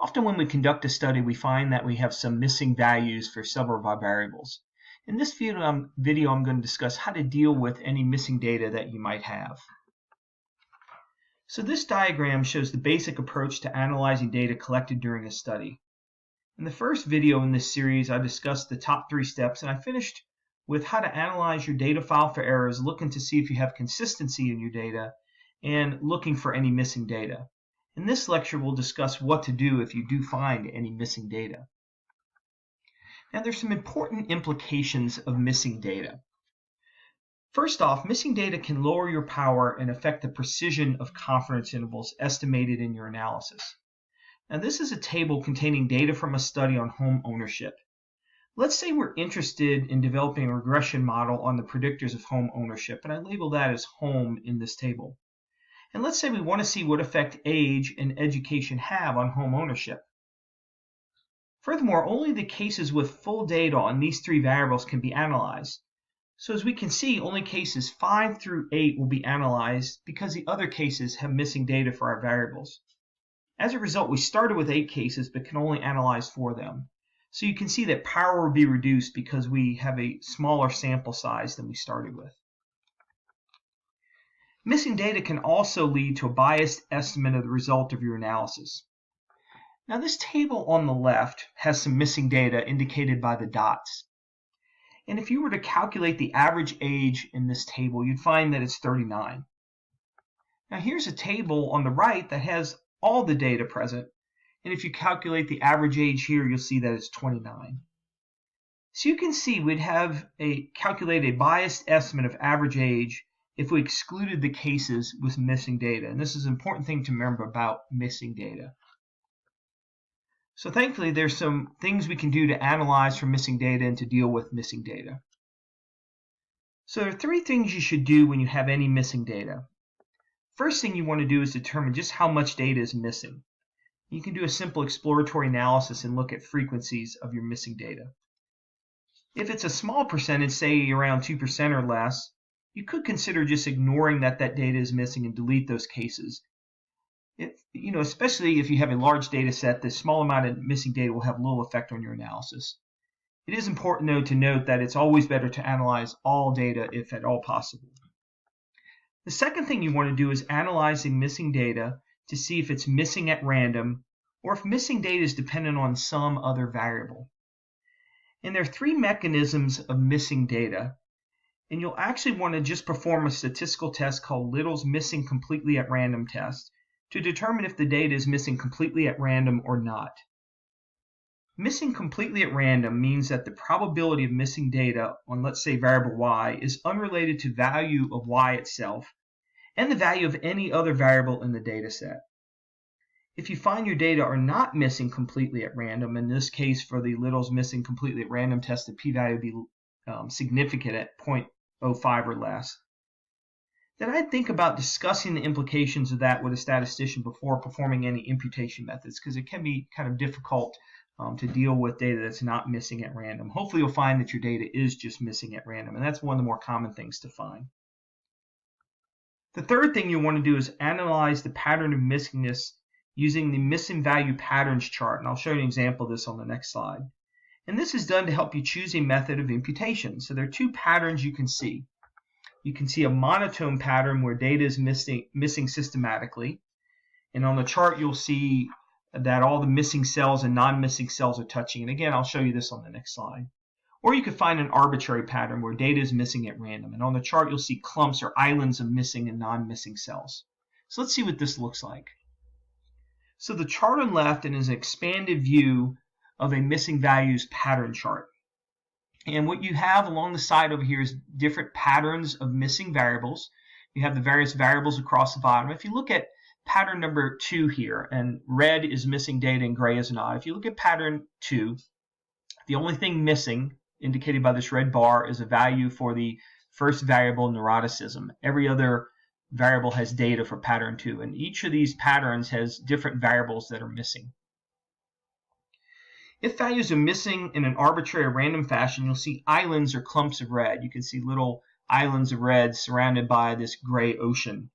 Often when we conduct a study, we find that we have some missing values for several of our variables. In this video, I'm going to discuss how to deal with any missing data that you might have. So this diagram shows the basic approach to analyzing data collected during a study. In the first video in this series, I discussed the top 3 steps, and I finished with how to analyze your data file for errors, looking to see if you have consistency in your data, and looking for any missing data. In this lecture, we'll discuss what to do if you do find any missing data. Now, there's some important implications of missing data. First off, missing data can lower your power and affect the precision of confidence intervals estimated in your analysis. Now, this is a table containing data from a study on home ownership. Let's say we're interested in developing a regression model on the predictors of home ownership, and I label that as home in this table. And let's say we want to see what effect age and education have on home ownership. Furthermore, only the cases with full data on these 3 variables can be analyzed. So as we can see, only cases 5 through 8 will be analyzed because the other cases have missing data for our variables. As a result, we started with 8 cases but can only analyze 4 of them. So you can see that power will be reduced because we have a smaller sample size than we started with. Missing data can also lead to a biased estimate of the result of your analysis. Now, this table on the left has some missing data indicated by the dots. And if you were to calculate the average age in this table, you'd find that it's 39. Now, here's a table on the right that has all the data present. And if you calculate the average age here, you'll see that it's 29. So you can see we'd have calculate a biased estimate of average age if we excluded the cases with missing data. And this is an important thing to remember about missing data. So thankfully, there's some things we can do to analyze for missing data and to deal with missing data. So there are 3 things you should do when you have any missing data. First thing you want to do is determine just how much data is missing. You can do a simple exploratory analysis and look at frequencies of your missing data. If it's a small percentage, say around 2% or less, you could consider just ignoring that data is missing and delete those cases. Especially if you have a large data set, the small amount of missing data will have little effect on your analysis. It is important, though, to note that it's always better to analyze all data if at all possible. The second thing you want to do is analyzing missing data to see if it's missing at random or if missing data is dependent on some other variable. And there are 3 mechanisms of missing data. And you'll actually want to just perform a statistical test called Little's Missing Completely at Random test to determine if the data is missing completely at random or not. Missing completely at random means that the probability of missing data on, let's say, variable y is unrelated to value of y itself and the value of any other variable in the data set. If you find your data are not missing completely at random, in this case for the Little's Missing Completely at Random test, the p-value would be significant at 0.05 or less, then I'd think about discussing the implications of that with a statistician before performing any imputation methods, because it can be kind of difficult to deal with data that's not missing at random. Hopefully you'll find that your data is just missing at random, and that's one of the more common things to find. The third thing you want to do is analyze the pattern of missingness using the missing value patterns chart, and I'll show you an example of this on the next slide. And this is done to help you choose a method of imputation. So there are 2 patterns you can see. You can see a monotone pattern where data is missing systematically. And on the chart, you'll see that all the missing cells and non-missing cells are touching. And again, I'll show you this on the next slide. Or you could find an arbitrary pattern where data is missing at random. And on the chart, you'll see clumps or islands of missing and non-missing cells. So let's see what this looks like. So the chart on the left is an expanded view of a missing values pattern chart. And what you have along the side over here is different patterns of missing variables. You have the various variables across the bottom. If you look at pattern number 2 here, and red is missing data and gray is not. If you look at pattern 2, the only thing missing, indicated by this red bar, is a value for the first variable, neuroticism. Every other variable has data for pattern 2, and each of these patterns has different variables that are missing. If values are missing in an arbitrary or random fashion, you'll see islands or clumps of red. You can see little islands of red surrounded by this gray ocean.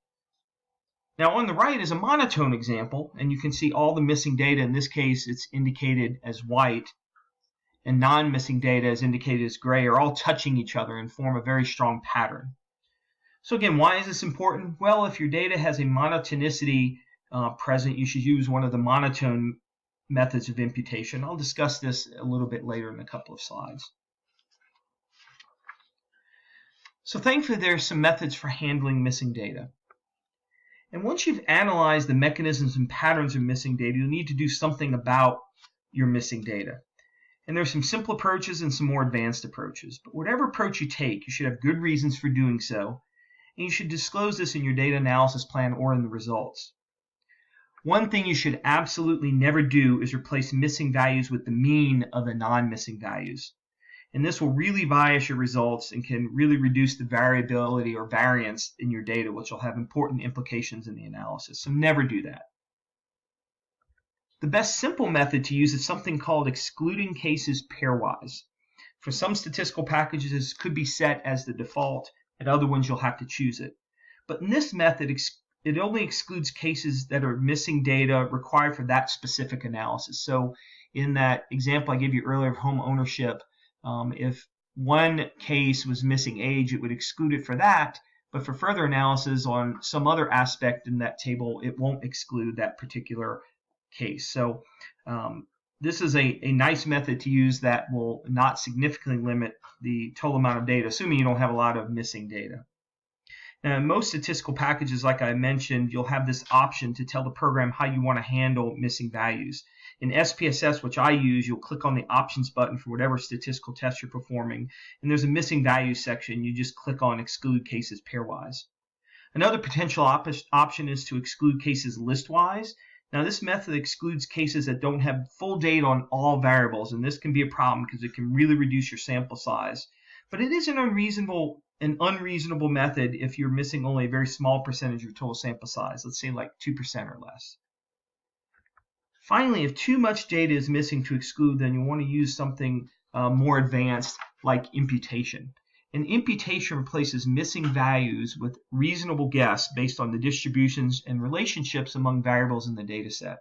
Now on the right is a monotone example, and you can see all the missing data. In this case, it's indicated as white, and non-missing data is indicated as gray, are all touching each other and form a very strong pattern. So again, why is this important? Well, if your data has a monotonicity present, you should use one of the monotone methods of imputation. I'll discuss this a little bit later in a couple of slides. So thankfully, there are some methods for handling missing data. And once you've analyzed the mechanisms and patterns of missing data, you'll need to do something about your missing data. And there's some simple approaches and some more advanced approaches. But whatever approach you take, you should have good reasons for doing so. And you should disclose this in your data analysis plan or in the results. One thing you should absolutely never do is replace missing values with the mean of the non-missing values. And this will really bias your results and can really reduce the variability or variance in your data, which will have important implications in the analysis. So never do that. The best simple method to use is something called excluding cases pairwise. For some statistical packages, this could be set as the default. At other ones, you'll have to choose it. But in this method, it only excludes cases that are missing data required for that specific analysis. So in that example I gave you earlier of home ownership, if one case was missing age, it would exclude it for that. But for further analysis on some other aspect in that table, it won't exclude that particular case. So this is a nice method to use that will not significantly limit the total amount of data, assuming you don't have a lot of missing data. Now, in most statistical packages, like I mentioned, you'll have this option to tell the program how you want to handle missing values. In SPSS, which I use, you'll click on the options button for whatever statistical test you're performing, and there's a missing values section. You just click on exclude cases pairwise. Another potential option is to exclude cases listwise. Now, this method excludes cases that don't have full data on all variables, and this can be a problem because it can really reduce your sample size. But it is an unreasonable method if you're missing only a very small percentage of your total sample size, let's say like 2% or less. Finally, if too much data is missing to exclude, then you want to use something more advanced like imputation. And imputation replaces missing values with reasonable guess based on the distributions and relationships among variables in the data set.